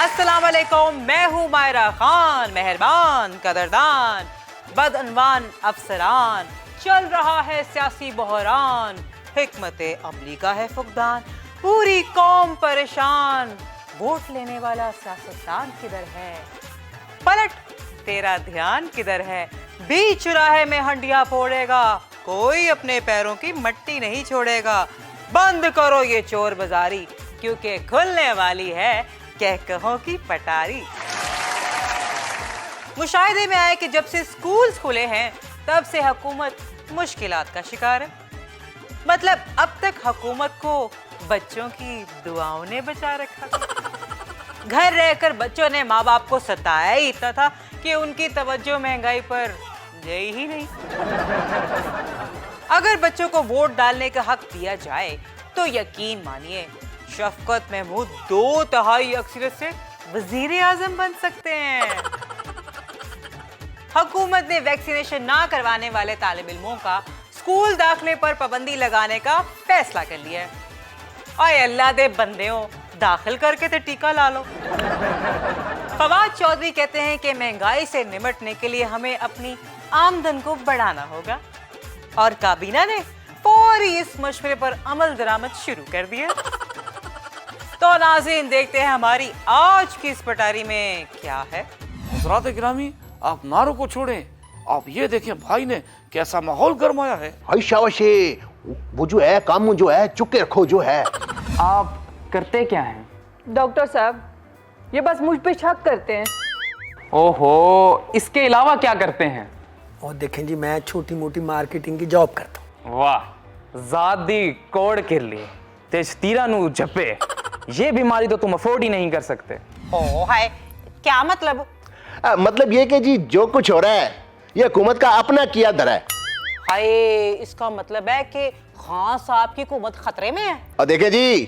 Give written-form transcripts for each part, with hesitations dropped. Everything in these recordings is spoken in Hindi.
अस्सलाम वालेकुम, मैं हूँ मायरा खान, मेहरबान कदरदान बदअनवान अफसरान। चल रहा है सियासी बहरान, हिकमते अमली का है फुकदान, पूरी कौम परेशान। वोट लेने वाला सियासतदान किधर है? पलट, तेरा ध्यान किधर है? बीच चौराहे में हंडिया फोड़ेगा, कोई अपने पैरों की मट्टी नहीं छोड़ेगा। बंद करो ये चोर बाजारी, क्योंकि खुलने वाली है कहकहों की पटारी। मुशाहिदे में आया कि जब से स्कूल्स खुले हैं तब से हुकूमत मुश्किलात का शिकार है। मतलब अब तक हुकूमत को बच्चों की दुआओं ने बचा रखा। घर रहकर बच्चों ने माँ बाप को सताया ही इतना था कि उनकी तवज्जो महंगाई पर गई ही नहीं। अगर बच्चों को वोट डालने का हक दिया जाए तो यकीन मानिए शफकत महमूद 2/3 अक्सरियत से वजीर आजम बन सकते हैं। हुकूमत ने वैक्सीनेशन ना करवाने वाले तालिब इल्मों का स्कूल दाखिले पर पाबंदी लगाने का फैसला कर लिया है। और अल्लाह दे बंदेओं, दाखिल करके तो टीका ला लो। फवाद चौधरी कहते हैं कि महंगाई से निपटने के लिए हमें अपनी आमदन को बढ़ाना होगा, और काबीना ने फौरी इस मशवरे पर अमल दरामद शुरू कर दिया। तो नाज़रीन, देखते हैं हमारी आज की इस पटारी में क्या है। हज़रात गिरामी, आप नारों को छोड़ें, आप ये देखें भाई ने कैसा माहौल गरमाया है। हाय शाबाशे, वो जो है काम जो है चुके रखो जो है। आप करते क्या हैं? डॉक्टर साहब, ये बस मुझ पे शक करते हैं। ओहो, इसके अलावा क्या करते हैं? और देखें जी, मैं छोटी मोटी मार्केटिंग की जॉब करता हूँ। वाह, ज़ादी कोड़ के लिए तेज तीरा नू झपे, ये बीमारी तो तुम अफोर्ड ही नहीं कर सकते। ओ हाय, क्या मतलब? मतलब ये कि जी जो कुछ हो रहा है ये हुकूमत का अपना किया धरा है। हाय, इसका मतलब है कि खान साहब की हुकूमत खतरे में है। और देखें जी,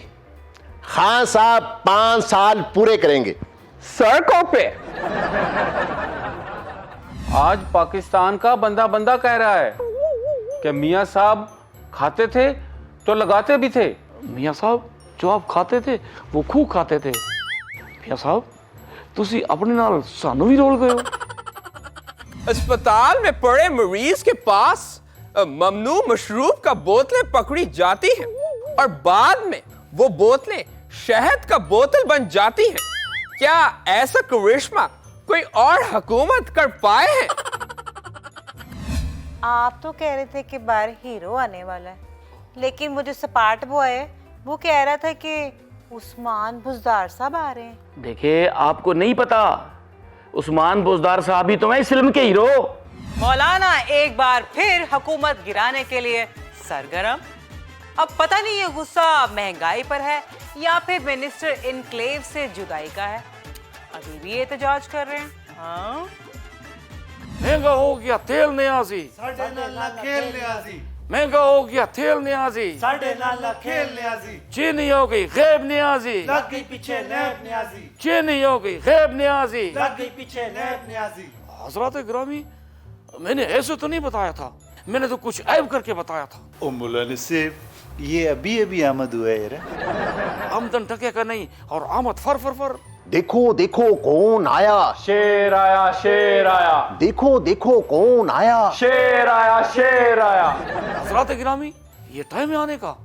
खान साहब 5 साल पूरे करेंगे सड़कों पे। आज पाकिस्तान का बंदा बंदा कह रहा है कि मियां साहब खाते थे तो लगाते भी थे। मियाँ साहब, जो आप खाते थे वो खूब खाते थे। मियाँ साहब, तुसी अपने नाल सानू भी रोल गए हो। अस्पताल में पड़े मरीज के पास ममनू मशरूब का बोतलें पकड़ी जाती हैं और बाद में वो बोतलें शहद का बोतल बन जाती हैं। क्या ऐसा करिश्मा कोई और हुकूमत कर पाए हैं? आप तो कह रहे थे कि बाहर हीरो आने वाला है, लेकिन वो जो सपाट बॉय है वो कह रहा था कि उस्मान बुज़दार साहब आ रहे हैं। देखिए, आपको नहीं पता, उस्मान बुज़दार साहब ही तो हैं इस फिल्म के हीरो। मौलाना एक बार फिर हुकूमत गिराने के लिए सरगर्म। अब पता नहीं ये गुस्सा महंगाई पर है या फिर मिनिस्टर इनक्लेव से जुदाई का है। अभी भी एहतजाज कर रहे हैं। हाँ, महंगा हो गया तेल न्याजी, महंगा हो गया तेल न्याजी, चीनी हो गई गैब न्याजी, चीनी हो गई गैब न्याजी। हज़रात गिरामी, मैंने ऐसे तो नहीं बताया था, मैंने तो कुछ ऐब करके बताया था। ओ मौलाना सिर्फ ये अभी अभी आमद हुआ है यार। आमदन टके का नहीं और आमद फर फर फर। देखो देखो कौन आया, शेर आया, शेर आया, देखो देखो कौन आया, शेर आया, शेर आया। हज़रात गिरामी, ये टाइम है आने का,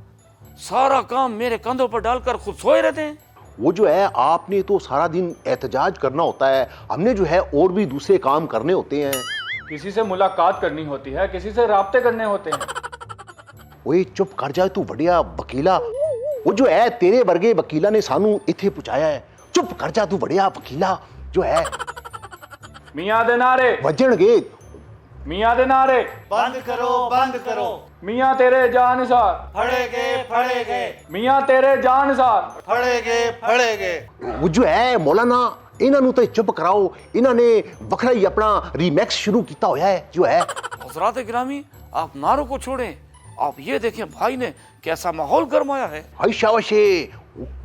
सारा काम मेरे कंधों पर डालकर खुद सोए रहते हैं। वो जो है आपने तो सारा दिन एहतजाज करना होता है, हमने जो है और भी दूसरे काम करने होते हैं। किसी से मुलाकात करनी होती है, किसी से राब्ते करने होते हैं। ओए चुप कर जाए तू बढ़िया वकीला, वो जो है तेरे वर्गे वकीला ने सानू इथे पहुंचाया है। चुप कर जा तू बढ़िया वकीला, जो है मियां दे नारे, वजणगे, मियां दे नारे, बंद करो, बंद करो, मियां तेरे जानसार, फड़ेगे, मियां तेरे जानसार। फड़ेगे। वो जो है मौलाना इन्हों तो चुप कराओ, इन्होंने वखरा ही अपना रीमैक्स शुरू किया हुआ है जो है। हज़रात गिरामी, आप नारों को छोड़ें, आप ये देखें भाई ने कैसा माहौल गरमाया है। हाय शाबाशे,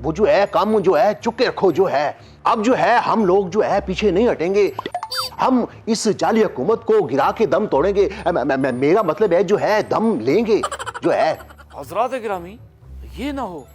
वो जो है काम जो है चुके रखो जो है। अब जो है हम लोग जो है पीछे नहीं हटेंगे, हम इस जाली हुकूमत को गिरा के दम तोड़ेंगे। मेरा मतलब है जो है दम लेंगे जो है। हज़रात गिरामी, ये ना हो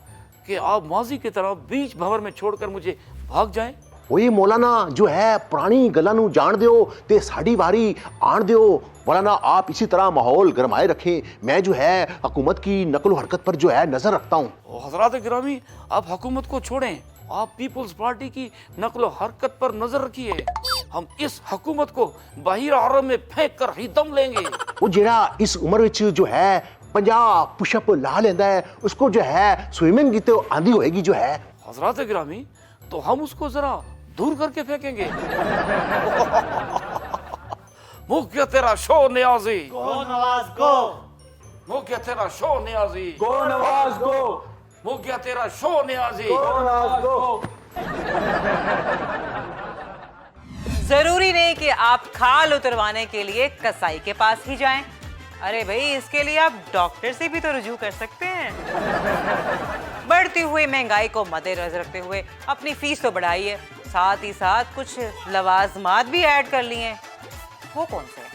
कि आप माजी की तरह बीच भंवर में छोड़कर मुझे भाग जाएं। ਉਹ ਇਹ मौलाना जो है पुरानी गल्लां नूं जान दिओ ते साडी वारी आण दिओ। मौलाना आप इसी तरह माहौल गरमाए रखें, मैं जो है हुकूमत की नकल हरकत पर जो है नजर रखता हूँ। हजरात गिरामी, आप हुकूमत को छोड़ें, आप पीपल्स पार्टी की नकलो हरकत पर नजर रखिए। हम इस हुकूमत को बाहिर आरम में फेंक कर ही दम लेंगे। वो जेड़ा इस उम्र विच जो है 50 पुशअप ला लेंदा है, उसको जो है स्विमिंग की तो आंधी होएगी जो है। हजरात गिरामी, तो हम उसको जरा दूर करके फेंकेंगे। मुँह क्या तेरा शो नियाजी, गो नवाज गो। मुँह क्या तेरा शो नियाजी, गो नवाज गो। मुँह क्या तेरा शो नियाजी, गो नवाज गो। जरूरी नहीं कि आप खाल उतरवाने के लिए कसाई के पास ही जाएं। अरे भाई, इसके लिए आप डॉक्टर से भी तो रुजू कर सकते हैं। बढ़ती हुई महंगाई को मद्देनजर रखते हुए अपनी फीस तो बढ़ाई है, साथ ही साथ कुछ लवाजमात भी ऐड कर लिए हैं। वो कौन से हैं?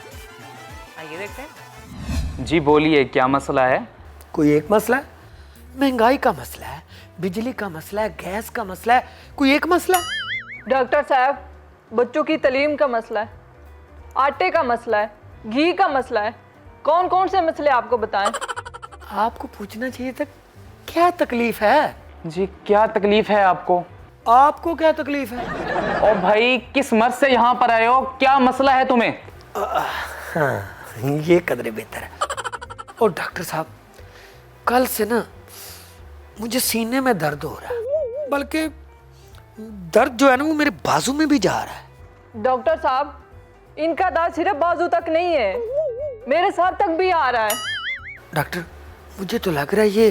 आइए देखते हैं। जी बोलिए, क्या मसला है? कोई एक मसला है, महंगाई का मसला है, बिजली का मसला है, गैस का मसला है, कोई एक मसला है? डॉक्टर साहब, बच्चों की तालीम का मसला है, आटे का मसला है, घी का मसला है। कौन कौन से मसले आपको बताएं? आपको पूछना चाहिए था क्या तकलीफ है। जी क्या तकलीफ है आपको? आपको क्या तकलीफ है? ओ भाई, किस मर्ज से यहाँ पर आए हो? क्या मसला है तुम्हें? हाँ, ये कदरे बेहतर है। और डॉक्टर साहब, कल से ना मुझे सीने में दर्द हो रहा है, बल्कि दर्द जो है ना वो मेरे बाजू में भी जा रहा है। डॉक्टर साहब, इनका दर्द सिर्फ बाजू तक नहीं है, मेरे सर तक भी आ रहा है। डॉक्टर, मुझे तो लग रहा है ये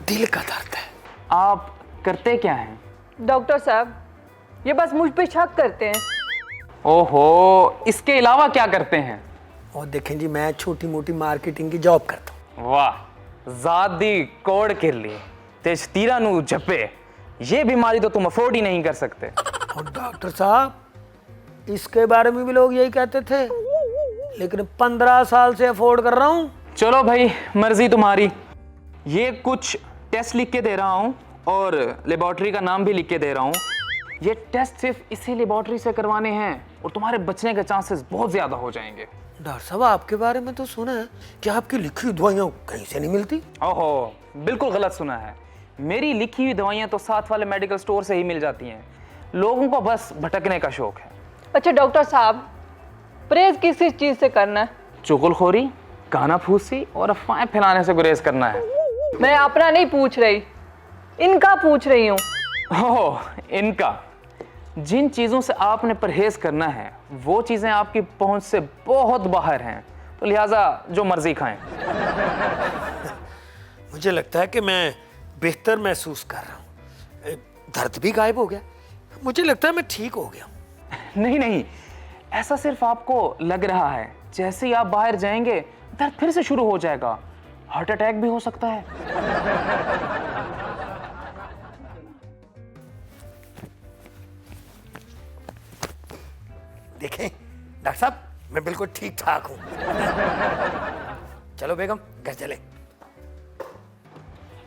दिल का दर्द है। आप करते क्या हैं? डॉक्टर साहब, ये बस मुझ पे शक करते हैं। ओहो, इसके अलावा क्या करते हैं? और देखें जी, मैं छोटी मोटी मार्केटिंग की जॉब करता हूँ। वाह, ज़ात दी कोड़ के लिए तेज तीरा नू झप्पे, ये बीमारी तो तुम अफोर्ड ही नहीं कर सकते। और डॉक्टर साहब, इसके बारे में भी लोग यही कहते थे, लेकिन 15 साल से अफोर्ड कर रहा हूँ। चलो भाई, मर्जी तुम्हारी। ये कुछ टेस्ट लिख के दे रहा हूँ और लेबॉर्ट्री का नाम भी लिख के दे रहा हूँ। ये टेस्ट सिर्फ इसी लेबॉर्ट्री से करवाने हैं और तुम्हारे बचने के चांसेस बहुत ज़्यादा हो जाएंगे। डॉक्टर साहब, आपके बारे में तो सुना है कि आपकी लिखी हुई दवाइयाँ कहीं से नहीं मिलती। ओहो, बिल्कुल गलत सुना है। मेरी लिखी हुई दवाइयाँ तो साथ वाले मेडिकल स्टोर से ही मिल जाती हैं। लोगों को बस भटकने का शौक है। अच्छा डॉक्टर साहब, परहेज किस चीज से करना है? चुगलखोरी, कानाफूसी और अफवाहें फैलाने से गुरेज करना है। मैं अपना नहीं पूछ रही, इनका पूछ रही हूँ। ओह, इनका? जिन चीज़ों से आपने परहेज करना है वो चीज़ें आपकी पहुंच से बहुत बाहर हैं, तो लिहाजा जो मर्जी खाएं। मुझे लगता है कि मैं बेहतर महसूस कर रहा हूँ, दर्द भी गायब हो गया, मुझे लगता है मैं ठीक हो गया। नहीं नहीं, ऐसा सिर्फ आपको लग रहा है। जैसे ही आप बाहर जाएंगे दर्द फिर से शुरू हो जाएगा, हार्ट अटैक भी हो सकता है। देखें डॉक्टर साहब, मैं बिल्कुल ठीक ठाक हूँ। चलो बेगम, घर चले।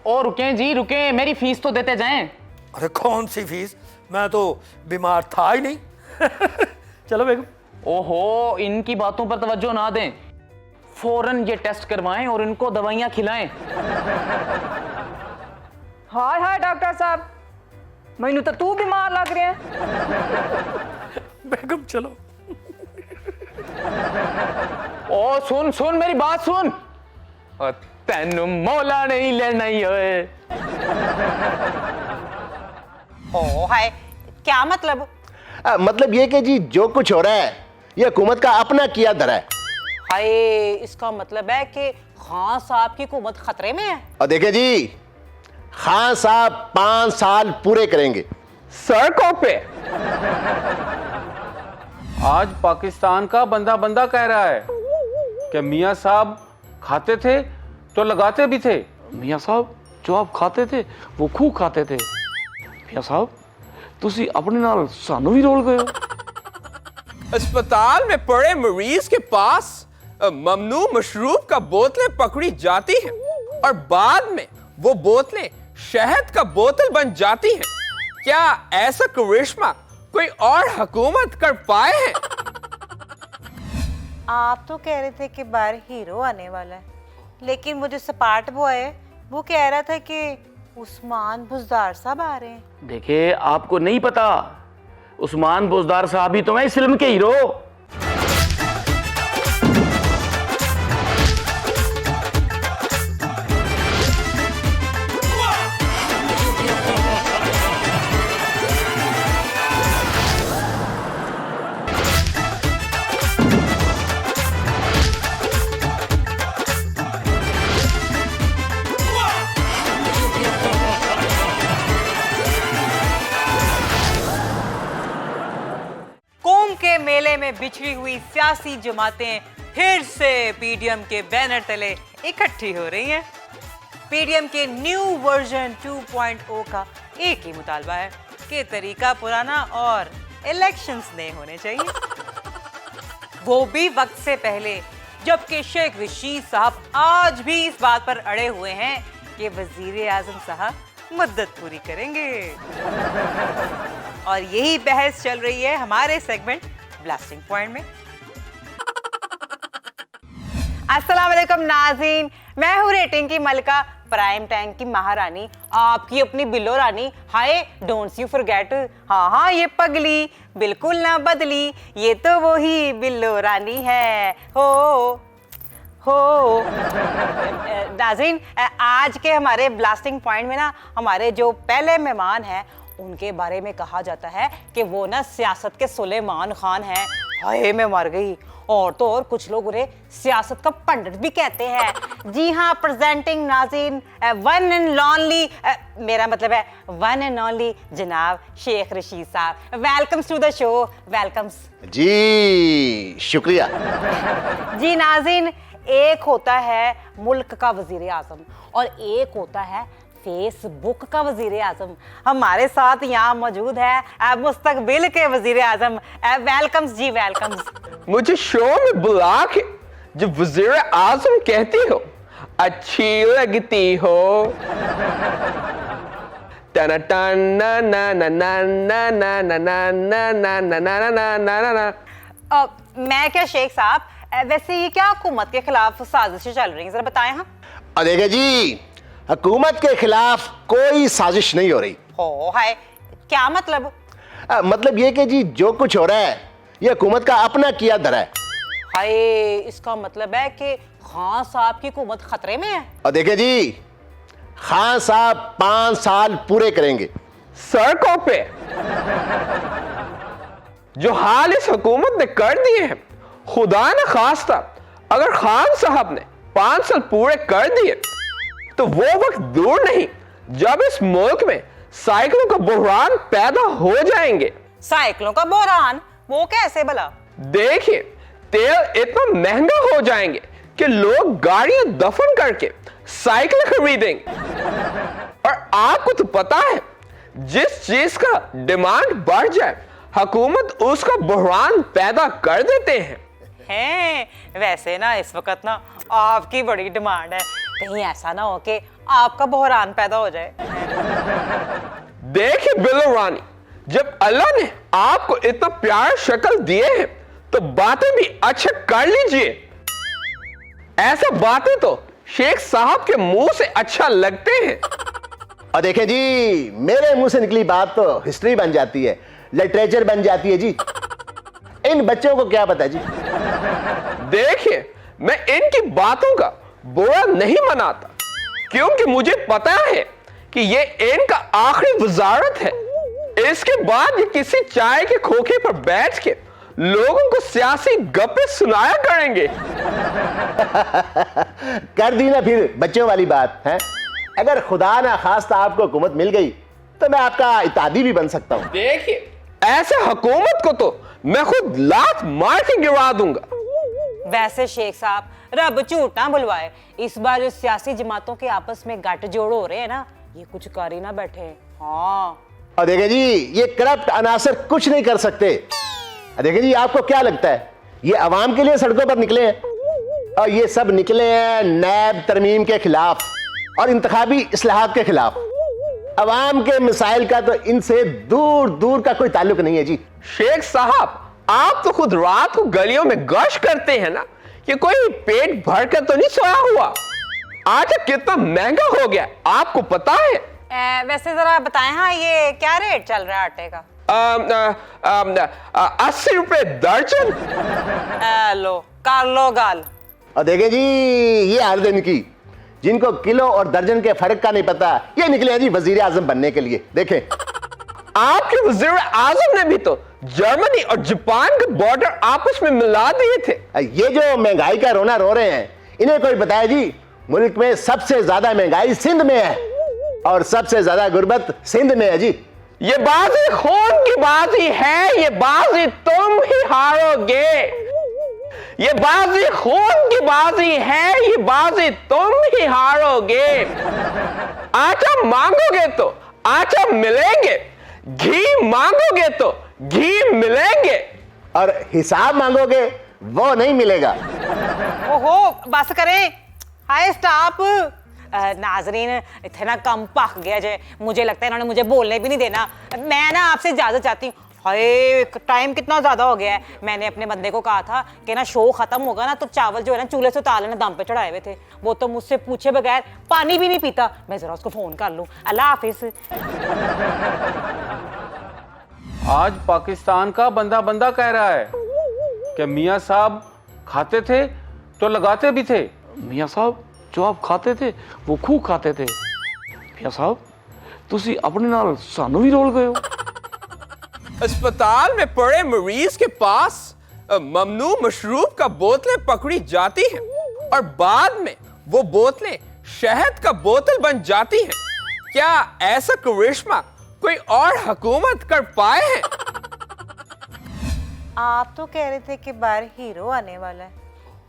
और रुकें जी, रुकें, मेरी फीस तो देते जाएं। अरे कौन सी फीस, मैं तो बीमार था ही नहीं। चलो बेगम। ओहो, इनकी बातों पर तवज्जो ना दें, फौरन ये टेस्ट करवाएं और इनको दवाइयां खिलाएं। हाय हाय डॉक्टर साहब, मैनू तो तू बीमार लग रहे हैं। बेगम चलो। ओ सुन सुन, मेरी बात सुन। तेनू मौला नहीं लेना ही है। ओ हाय, क्या मतलब? मतलब ये कि जी जो कुछ हो रहा है ये हुकूमत का अपना किया धरा है। हाय, इसका मतलब है कि खान साहब की हुकूमत खतरे में है। और देखें जी, खान साहब 5 साल पूरे करेंगे सड़कों पे। आज पाकिस्तान का बंदा बंदा कह रहा है कि मियां साहब खाते थे तो लगाते भी थे। मियाँ साहब, जो आप खाते थे वो खूब खाते थे। मियाँ साहब, तुसी अपने नाल सानू भी रोल गए हो। अस्पताल में पड़े मरीज के पास ममनू मशरूब का बोतलें पकड़ी जाती हैं और बाद में वो बोतलें शहद का बोतल बन जाती हैं। क्या ऐसा करिश्मा कोई और हुकूमत कर पाए हैं? आप तो कह रहे थे कि बाहर हीरो आने वाला है, लेकिन वो जो सपाट बॉय है वो कह रहा था कि उस्मान बुज़दार साहब आ रहे हैं। देखिए, आपको नहीं पता, उस्मान बुज़दार साहब ही तो हैं इस फिल्म के हीरो। कुंभ के मेले में बिछड़ी हुई सियासी जमातें फिर से पीडीएम के बैनर तले इकट्ठी हो रही हैं। पीडीएम के न्यू वर्जन 2.0 का एक ही मुतालबा है कि तरीका पुराना और इलेक्शंस नए होने चाहिए, वो भी वक्त से पहले, जबकि शेख रशीद साहब आज भी इस बात पर अड़े हुए हैं कि वजीर आजम साहब मुद्दत पूरी करेंगे। और यही बहस चल रही है हमारे सेगमेंट ब्लास्टिंग पॉइंट में। अस्सलाम वालेकुम नाज़रीन, मैं हूँ रेटिंग की मलका, प्राइम टाइम की महारानी, आपकी अपनी बिल्लो रानी। हाय डोंट यू फॉरगेट, हाँ ये पगली बिल्कुल ना बदली, ये तो वही बिल्लो रानी है। हो नाज़रीन, आज के हमारे ब्लास्टिंग पॉइंट में ना हमारे जो पहले मेहमान हैं उनके बारे में कहा जाता है कि वो ना सियासत के सुलेमान खान हैं। हाय मैं मर गई। और तो और कुछ लोग उन्हें सियासत का पंडित भी कहते हैं। जी हाँ, प्रेजेंटिंग नाज़रीन वन एंड ओनली, मेरा मतलब है वन एंड ओनली जनाब शेख रशीद साहब। Welcomes to the show. Welcomes जी, शुक्रिया। जी नाज़रीन, एक होता है मुल्क का वजीर आजम और एक होता है फेसबुक का वजीर आजम। हमारे साथ यहाँ मौजूद है मुस्तकबिल के वजीर आजम। वेलकम्स जी, वेलकम्स। मुझे शो में बुला के जब वजीर आजम कहती हो अच्छी लगती हो। टन टन ना ना ना ना ना ना ना ना ना ना ना ना ना ना ना। मैं क्या शेख साहब, वैसे ये क्या हुकूमत के खिलाफ साजिशें चल रही हैं, जरा बताएं। हाँ देखिए जी, हुकूमत के खिलाफ कोई साजिश नहीं हो रही। हो हाय, क्या मतलब? मतलब ये कि जी जो कुछ हो रहा है ये हुकूमत का अपना किया धरा है। हाय, इसका मतलब है कि खान साहब की हुकूमत खतरे में है। और देखिए जी, खान साहब 5 साल पूरे करेंगे सड़कों पे। जो हाल इस हुकूमत ने कर दिए हैं, खुदा न खास्ता अगर खान साहब ने 5 साल पूरे कर दिए तो वो वक्त दूर नहीं जब इस मुल्क में साइकिलों का बहरान पैदा हो जाएंगे। साइकिलों का बहरान? वो कैसे भला? देखिए, तेल इतना महंगा हो जाएंगे कि लोग गाड़ियां दफन करके साइकिल खरीदेंगे। और आपको तो पता है, जिस चीज का डिमांड बढ़ जाए हुकूमत उसका बहरान पैदा कर देते हैं। वैसे ना इस वक्त ना आपकी बड़ी डिमांड है, कहीं ऐसा ना हो कि आपका बहरान पैदा हो जाए। देखिए बिल्लो रानी, जब अल्लाह ने आपको इतना प्यार शक्ल दिए हैं तो बातें भी अच्छा कर लीजिए। ऐसा बातें तो शेख साहब के मुंह से अच्छा लगते हैं। और देखें जी, मेरे मुंह से निकली बात तो हिस्ट्री बन जाती है, लिटरेचर बन जाती है जी। इन बच्चों को क्या पता जी। देखिए, मैं इनकी बातों का बुरा नहीं मनाता, क्योंकि मुझे पता है कि ये इनका आखिरी वजारत है। इसके बाद ये किसी चाय के खोखे पर बैठ के लोगों को सियासी गप्पे सुनाया करेंगे। कर दी ना फिर बच्चों वाली बात है। अगर खुदा ना खास्ता आपको हुकूमत मिल गई तो मैं आपका इत्यादी भी बन सकता हूं। देखिए, ऐसे हुकूमत को तो मैं खुद लात मार के गिरा दूंगा। वैसे शेख साहब, रब झूठ ना बुलवाए, इस बार जो सियासी जमातों के आपस में गठजोड़ हो रहे हैं ना, ये कुछ कर ही ना बैठे। हाँ, और देखिए जी, ये करप्ट अनासर कुछ नहीं कर सकते। देखिए जी, आपको क्या लगता है ये अवाम के लिए सड़कों पर निकले हैं? और ये सब निकले हैं नैब तरमीम के खिलाफ और इंतखाबी इस्लाहात के खिलाफ। अवाम के मिसाइल का तो इनसे दूर दूर का कोई ताल्लुक नहीं है जी। शेख साहब, आप तो खुद रात को गलियों में गश्त करते हैं ना, कि कोई पेट भर कर तो नहीं सोया हुआ। आटा कितना महंगा हो गया, आपको पता है? वैसे जरा बताएं, हाँ ये क्या रेट चल रहा है आटे का? 80 रुपए दर्जन। लो कर लो गाल। और देखे जी, ये हर दिन की जिनको किलो और दर्जन के फर्क का नहीं पता, ये निकले हैं जी वजीर आजम बनने के लिए। देखें, आपके वजीर आजम ने भी तो जर्मनी और जापान के बॉर्डर आपस में मिला दिए थे। ये जो महंगाई का रोना रो रहे हैं, इन्हें कोई बताया जी, मुल्क में सबसे ज्यादा महंगाई सिंध में है और सबसे ज्यादा गुर्बत सिंध में है जी। ये बाजी खून की बाजी है, ये बाजी तुम ही हारोगे। ये बाजी खून की बाजी है, ये बाजी तुम ही हारोगे। आटा मांगोगे तो आटा मिलेंगे, घी मांगोगे तो घी मिलेंगे, और हिसाब मांगोगे वो नहीं मिलेगा। ओहो बस करें। हाय स्टॉप। नाजरीन इतना ना कम पक गया जे, मुझे लगता है इन्होंने मुझे बोलने भी नहीं देना। मैं ना आपसे इजाजत चाहती हूँ। हाय टाइम कितना ज्यादा हो गया है। मैंने अपने बंदे को कहा था कि ना शो खत्म होगा ना तो चावल जो है ना चूल्हे से उतार लेना, दम पे चढ़ाए हुए थे। वो तो मुझसे पूछे बगैर पानी भी नहीं पीता। मैं जरा उसको फोन कर लूं। अल्लाह हाफिज। आज पाकिस्तान का बंदा बंदा कह रहा है कि मियाँ साहब खाते थे तो लगाते भी थे। मियाँ साहब जो आप खाते थे वो खूब खाते थे। मियाँ साहब तुसी अपने नाल सानू भी रोल गए हो। अस्पताल में पड़े मरीज के पास ममनू मशरूब का बोतलें पकड़ी जाती हैं और बाद में वो बोतलें शहद का बोतल बन जाती हैं। क्या ऐसा करिश्मा कोई और हुकूमत कर पाए हैं? आप तो कह रहे थे कि बाहर हीरो आने वाला है,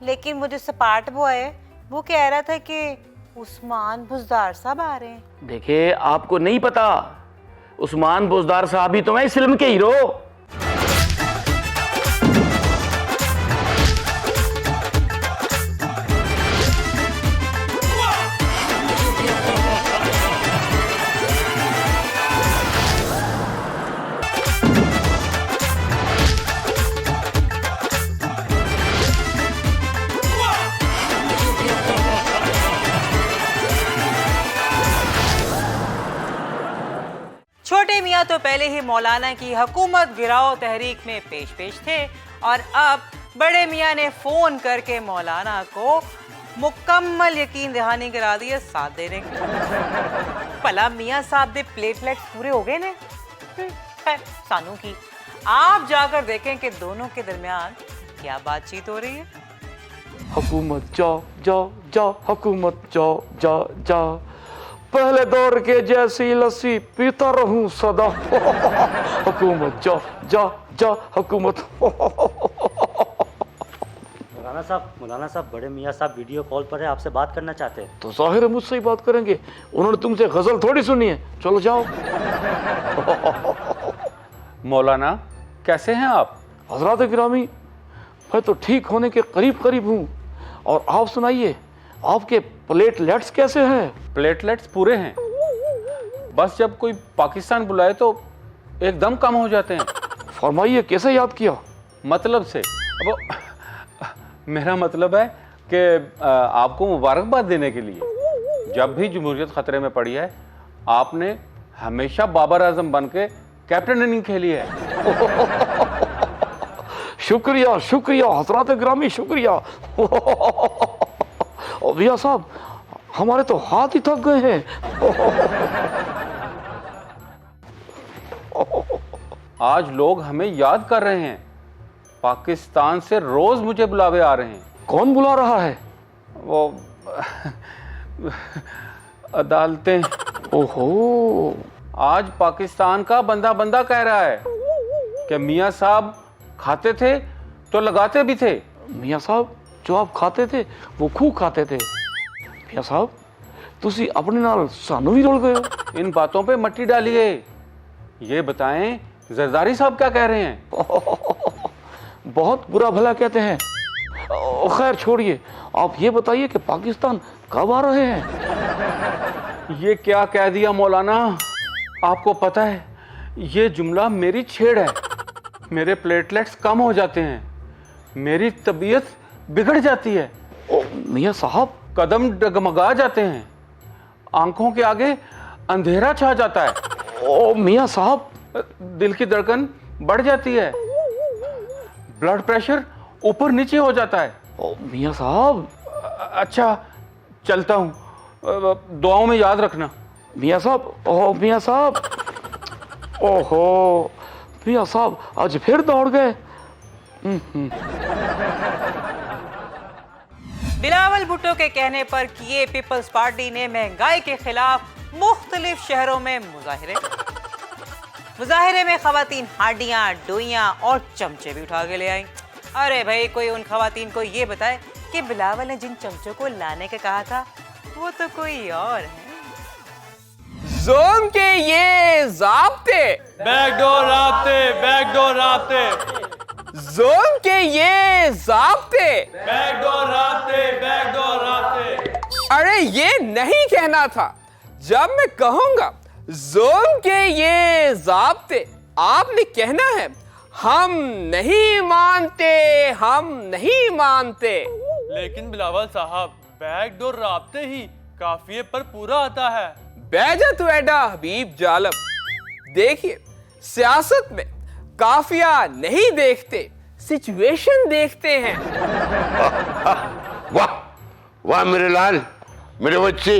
लेकिन वो जो सपाट बॉय है वो कह रहा था कि उस्मान बुजदार साहब आ रहे हैं। देखिए आपको नहीं पता, उस्मान बुजदार साहब ही तो हैं इस फिल्म के हीरो। छोटे मियाँ तो पहले ही मौलाना की हुकूमत गिराओ तहरीक में पेश थे और अब बड़े मियाँ ने फोन करके मौलाना को मुकम्मल यकीन दहानी करा दिया साथ देने की। भला मियाँ साहब दे प्लेटलेट्स पूरे हो गए ने? सानू की आप जाकर देखें कि दोनों के दरमियान क्या बातचीत हो रही है। हुकूमत जाओ जाओ जाओ, हुकूमत जाओ जाओ जाओ, पहले दौर के जैसी लस्सी पीता रहूं सदा। हुकूमत जाओ जाओ जाओ, हुकूमत। मौलाना साहब बड़े मियाँ साहब वीडियो कॉल पर है, आपसे बात करना चाहते हैं। तो जाहिर है मुझसे ही बात करेंगे, उन्होंने तुमसे गजल थोड़ी सुनी है। चलो जाओ। मौलाना कैसे हैं आप? हजरात गिरामी, मैं तो ठीक होने के करीब करीब हूँ। और आप सुनाइए, आपके प्लेटलेट्स कैसे हैं? प्लेटलेट्स पूरे हैं, बस जब कोई पाकिस्तान बुलाए तो एकदम कम हो जाते हैं। फरमाइए कैसे याद किया? मतलब से, अब मेरा मतलब है कि आपको मुबारकबाद देने के लिए। जब भी जमहूरियत खतरे में पड़ी है, आपने हमेशा बाबर आजम बन के कैप्टन इनिंग खेली है। शुक्रिया शुक्रिया हजरात गिरामी, शुक्रिया। और भैया साहब, हमारे तो हाथ ही थक गए हैं। आज लोग हमें याद कर रहे हैं। पाकिस्तान से रोज मुझे बुलावे आ रहे हैं। कौन बुला रहा है? वो अदालतें। ओहो, आज पाकिस्तान का बंदा बंदा कह रहा है कि मियाँ साहब खाते थे तो लगाते भी थे। मियाँ साहब जो आप खाते थे वो खूब खाते थे। मियाँ साहब तुसी अपने नाल सानू भी रोल गए हो। इन बातों पे मट्टी डालिए। ये बताएं जरदारी साहब क्या कह रहे हैं? बहुत बुरा भला कहते हैं। खैर छोड़िए, आप ये बताइए कि पाकिस्तान कब आ रहे हैं? ये क्या कह दिया मौलाना? आपको पता है ये जुमला मेरी छेड़ है। मेरे प्लेटलेट्स कम हो जाते हैं, मेरी तबीयत बिगड़ जाती है। ओ मियाँ साहब, कदम डगमगा जाते हैं, आंखों के आगे अंधेरा छा जाता है, ओ मियाँ साहब, दिल की धड़कन बढ़ जाती है, ब्लड प्रेशर ऊपर नीचे हो जाता है। ओ मियाँ साहब। अच्छा चलता हूँ, दुआओं में याद रखना। मियाँ साहब, ओ मियाँ साहब, ओहो मियाँ साहब आज फिर दौड़ गए। बिलावल भुट्टो के कहने पर किए पीपल्स पार्टी ने महंगाई के खिलाफ मुख्तलिफ शहरों में मुजाहिरे में खवातीन हांडियां, डोइयां और चमचे भी उठा के ले आई। अरे भाई, कोई उन खवातीन को ये बताए कि बिलावल ने जिन चमचों को लाने का कहा था वो तो कोई और है। जोन के ये जाब्ते, बैकडोर राब्ते, बैकडोर राब्ते, जोन के ये जाब्ते, बैकडोर राब्ते, बैकडोर राब्ते। अरे ये नहीं कहना था। जब मैं कहूंगा जोन के ये जाब्ते, आपने कहना है हम नहीं मानते, हम नहीं मानते। लेकिन बिलावल साहब, बैकडोर राब्ते ही काफिये पर पूरा आता है। बैजा तो एडा हबीब जालब। देखिए, सियासत में काफिया नहीं देखते, सिचुएशन देखते हैं। वाह वाह मेरे लाल, मेरे बच्चे,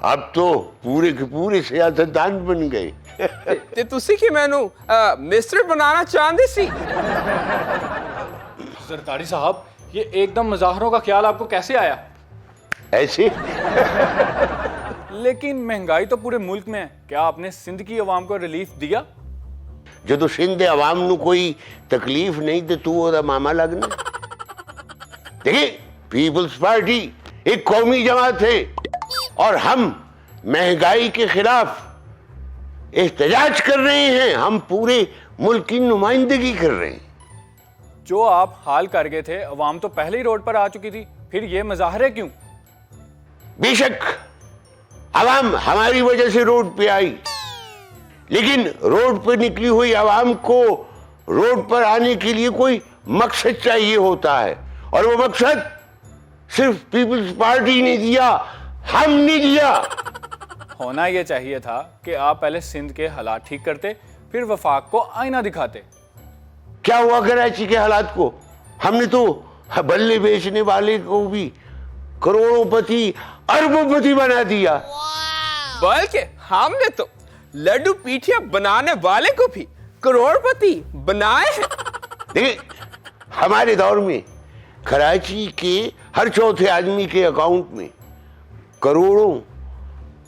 अब तो पूरे के पूरे सियासतदान बन गए। ते तुसी की मैनू मिस्टर बनाना चाहते सी। सरदारी साहब, ये एकदम मुजाहरों का ख्याल आपको कैसे आया? ऐसे लेकिन महंगाई तो पूरे मुल्क में है, क्या आपने सिंध की अवाम को रिलीफ दिया? जो तो सिंध अवाम नु कोई तकलीफ नहीं तो तू ओदा मामा लगना। देखिए, पीपल्स पार्टी एक कौमी जमात है और हम महंगाई के खिलाफ एहतजाज कर रहे हैं। हम पूरे मुल्क की नुमाइंदगी कर रहे हैं। जो आप हाल कर गए थे, अवाम तो पहले ही रोड पर आ चुकी थी, फिर ये मुजाहरे क्यों? बेशक अवाम हमारी वजह से रोड पे आई, लेकिन रोड पर निकली हुई अवाम को रोड पर आने के लिए कोई मकसद चाहिए होता है, और वो मकसद सिर्फ पीपल्स पार्टी ने दिया, हमने दिया। होना ये चाहिए था कि आप पहले सिंध के हालात ठीक करते, फिर वफाक को आईना दिखाते। क्या हुआ कराची के हालात को? हमने तो बल्ले बेचने वाले को भी करोड़ोंपति अरबोंपति बना दिया। बल्कि हमने तो लड्डू पीठिया बनाने वाले को भी करोड़पति बनाए हैं। देखिए, हमारे दौर में कराची के हर चौथे आदमी के अकाउंट में करोड़ों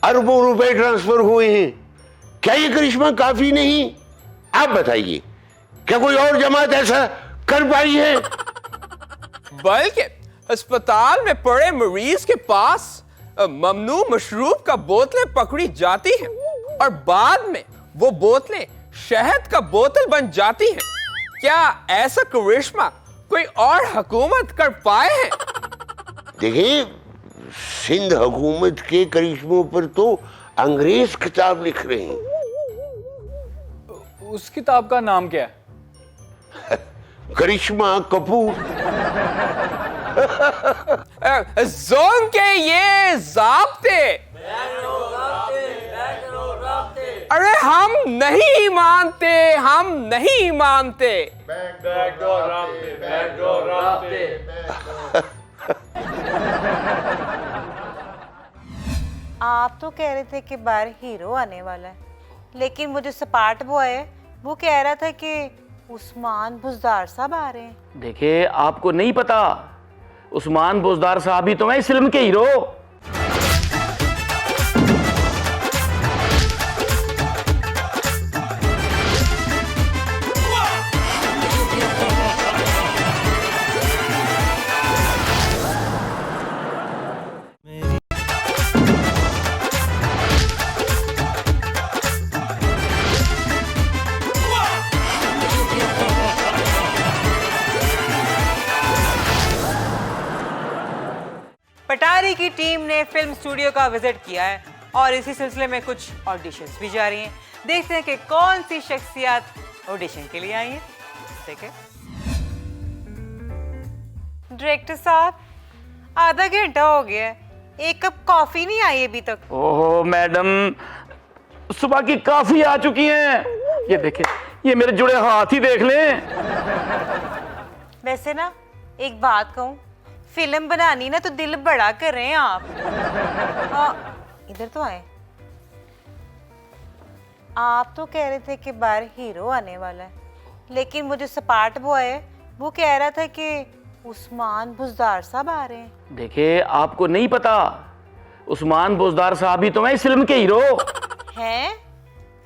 अरबों रुपए ट्रांसफर हुए हैं। क्या ये करिश्मा काफी नहीं? आप बताइए, क्या कोई और जमात ऐसा कर पाई है? बल्कि अस्पताल में पड़े मरीज के पास ममनू मशरूब का बोतलें पकड़ी जाती हैं और बाद में वो बोतलें शहद का बोतल बन जाती हैं। क्या ऐसा करिश्मा कोई और हुकूमत कर पाए हैं? देखिए, सिंध हुकूमत के करिश्मों पर तो अंग्रेज किताब लिख रहे हैं। उस किताब का नाम क्या है? करिश्मा कपूर। जोन के ये जाब्ते, अरे हम नहीं मानते, हम नहीं मानते। बैकडोर राब्ते, बैकडोर राब्ते। आप तो कह रहे थे कि बाहर हीरो आने वाला है, लेकिन वो जो सपाट बॉय है वो कह रहा था कि उस्मान बुज़दार साहब आ रहे हैं। देखिए, आपको नहीं पता, उस्मान बुज़दार साहब ही तो हैं इस फिल्म के हीरो। पटारी की टीम ने फिल्म स्टूडियो का विजिट किया है और इसी सिलसिले में कुछ ऑडिशंस भी जारी हैं। देखते हैं कि कौन सी शख्सियत ऑडिशन के लिए आई है। ठीक है डायरेक्टर साहब, आधा घंटा हो गया है, एक कप कॉफी नहीं आई अभी तक। ओहो मैडम, सुबह की काफी आ चुकी हैं। ये देखें, ये मेरे जुड़े हाथ ही देख लें। वैसे ना एक बात कहूं, फिल्म बनानी ना तो दिल बड़ा कर रहे हैं आप। इधर तो आए। आप तो कह रहे थे कि बाहर हीरो आने वाला है, लेकिन वो जो सपाट बॉय है वो कह रहा था कि उस्मान बुज़दार साहब आ रहे हैं। देखिए, आपको नहीं पता, उस्मान बुज़दार साहब ही तो हैं इस फिल्म के हीरो हैं।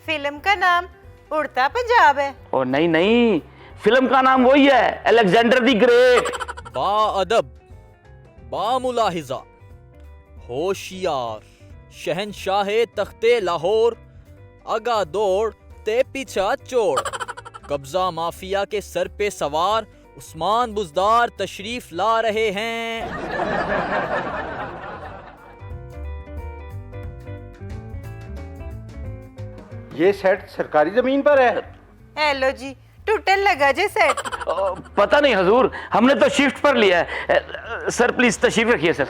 फिल्म का नाम उड़ता पंजाब है। और नहीं नहीं, फिल्म का नाम वही है, अलेक्जेंडर द ग्रेट। बाअदब, बामुलाहिजा, होशियार, शहनशाहे तख्ते लाहौर, आगा दौड़ ते पीछा चोड़, कब्जा माफिया के सर पे सवार उस्मान बुज़दार तशरीफ ला रहे हैं। ये सेट सरकारी जमीन पर है। हेलो जी, टूटन लगा जे सेट। पता नहीं हजूर, हमने तो शिफ्ट पर लिया है। सर प्लीज तशरीफ रखिए सर,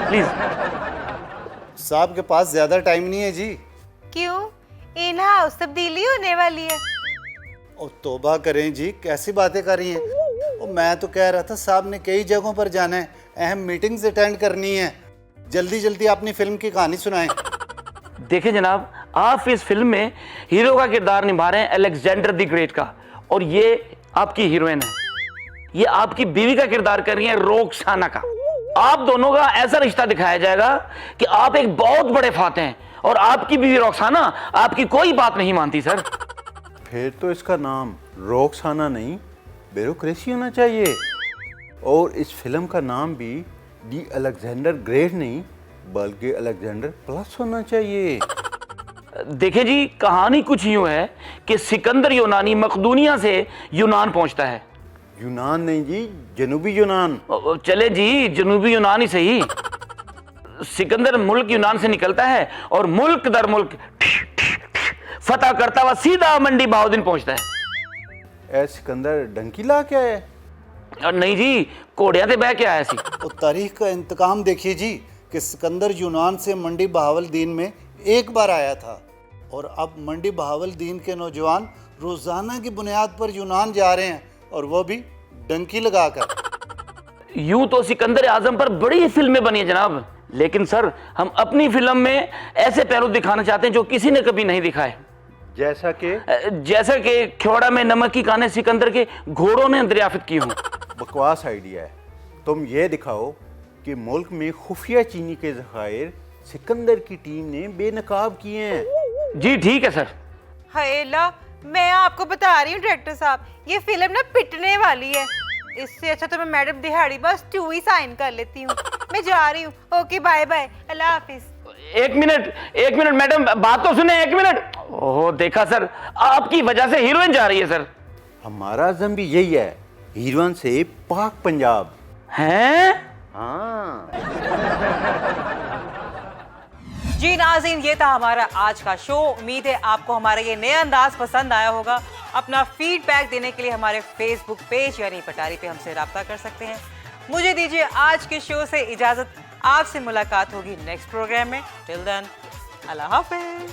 प्लीज। साहब के पास ज्यादा टाइम नहीं है जी। क्यों, इन हाउस तब्दीली होने वाली है। ओ तौबा करें जी, कैसी बातें कर रही हैं। ओ मैं तो कह रहा था साहब ने कई जगहों पर जाना है, अहम मीटिंग्स अटेंड करनी है, जल्दी जल्दी अपनी फिल्म की कहानी सुनाएं। देखिए जनाब, आप इस फिल्म में हीरो का किरदार निभा रहे हैं अलेक्जेंडर द ग्रेट का, और ये आपकी हीरोइन है। ये आपकी बीवी का किरदार कर रही है रोक्साना का। आप दोनों का ऐसा रिश्ता दिखाया जाएगा कि आप एक बहुत बड़े फाते हैं और आपकी बीवी रोक्साना आपकी कोई बात नहीं मानती सर। फिर तो इसका नाम रोक्साना नहीं, ब्यूरोक्रेसी होना चाहिए। और इस फिल्म का नाम भी दी अलेक्जेंडर ग्रेट नहीं, बल्कि अलेक्जेंडर प्लस होना चाहिए। देखिए जी, कहानी कुछ यूं है कि सिकंदर यूनानी मकदूनिया से यूनान पहुंचता है। यूनान नहीं जी, जनूबी यूनान। चले जी, जनूबी यूनान ही सही। सिकंदर मुल्क यूनान से निकलता है और मुल्क दर मुल्क फतह करता हुआ सीधा मंडी बहाउद्दीन पहुंचता है। सिकंदर डंकी ला क्या है? और नहीं जी, घोड़िया से बह के आया सी। तो तारीख का इंतकाम देखिए जी कि सिकंदर यूनान से मंडी बहावलदीन में एक बार आया था, और अब मंडी बहावलदीन के नौजवान रोजाना की बुनियाद पर यूनान जा रहे हैं, और वो भी डंकी लगाकर। यूं तो सिकंदर आजम पर बड़ी फिल्में बनी है जनाब, लेकिन सर हम अपनी फिल्म में ऐसे पहलू दिखाना चाहते हैं जो किसी ने कभी नहीं दिखाए। जैसा कि ख्योड़ा में नमक की काने सिकंदर के घोड़ों ने दरियाफ्त की हों। बकवास आइडिया है। तुम ये दिखाओ कि मुल्क में खुफिया चीनी के जखायर सिकंदर की टीम ने बेनकाब किए हैं। जी ठीक है सर। हाय ला, मैं आपको बता रही हूँ डायरेक्टर साहब, ये फिल्म ना पिटने वाली है। इससे अच्छा तो मैं मैडम दिहाड़ी बस 2 ही साइन कर लेती हूँ। मैं जा रही हूँ। ओके बाय बाय, अल्लाह हाफिज। एक मिनट मैडम, बात तो सुने। 1 मिनट। ओह देखा सर, आपकी वजह से हीरोइन जा रही है सर। हमारा अज़म भी यही है, हीरोइन से पाक पंजाब। हैं? हाँ। जी नाज़रीन, ये था हमारा आज का शो। उम्मीद है आपको हमारा ये नया अंदाज पसंद आया होगा। अपना फीडबैक देने के लिए हमारे फेसबुक पेज यानी पटारी पे हमसे राब्ता कर सकते हैं। मुझे दीजिए आज के शो से इजाजत। आपसे मुलाकात होगी नेक्स्ट प्रोग्राम में। टिल देन, अल्लाह हाफिज।